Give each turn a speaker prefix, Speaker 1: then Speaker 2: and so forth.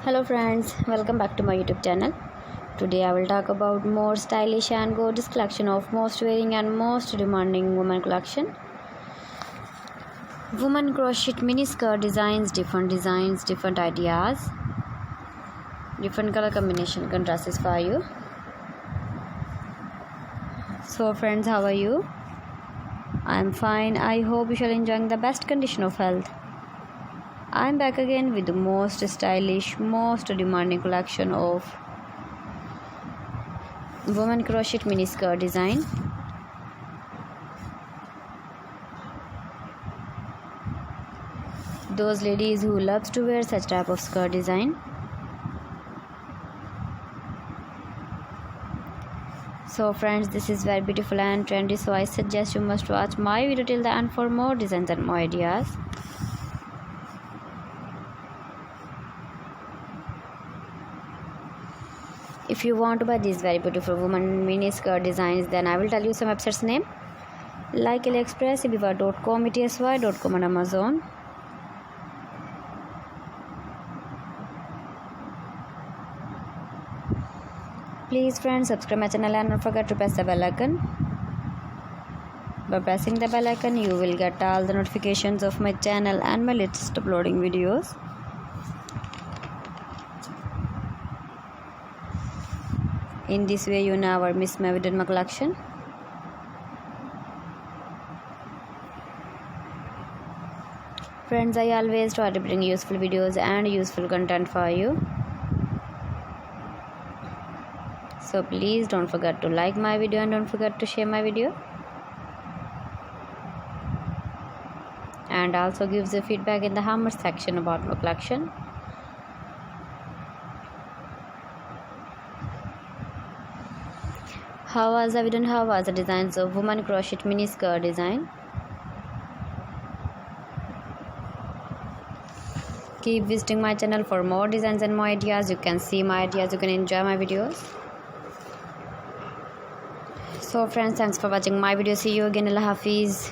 Speaker 1: Hello friends, welcome back to my YouTube channel. Today I will talk about more stylish and gorgeous collection of most wearing and most demanding women collection. Women crochet mini skirt designs, different ideas, different color combination contrasts for you. So friends, how are you? I am fine. I hope you shall enjoying the best condition of health. I am back again with the most stylish, most demanding collection of women crochet mini skirt design. Those ladies who loves to wear such type of skirt design. So friends, this is very beautiful and trendy, so I suggest you must watch my video till the end for more designs and more ideas. If you want to buy these very beautiful women mini skirt designs, then I will tell you some websites name like AliExpress, ibiva.com, etsy.com and Amazon. Please friends, subscribe my channel and don't forget to press the bell icon. By pressing the bell icon, you will get all the notifications of my channel and my latest uploading videos. In this way, you never miss my video in my collection. Friends, I always try to bring useful videos and useful content for you. So please don't forget to like my video and don't forget to share my video. And also give the feedback in the comment section about my collection. How was the video and how was the designs of woman crochet mini skirt design? Keep visiting my channel for more designs and more ideas. You can see my ideas, you can enjoy my videos. So friends, thanks for watching my video. See you again. Allah Hafiz.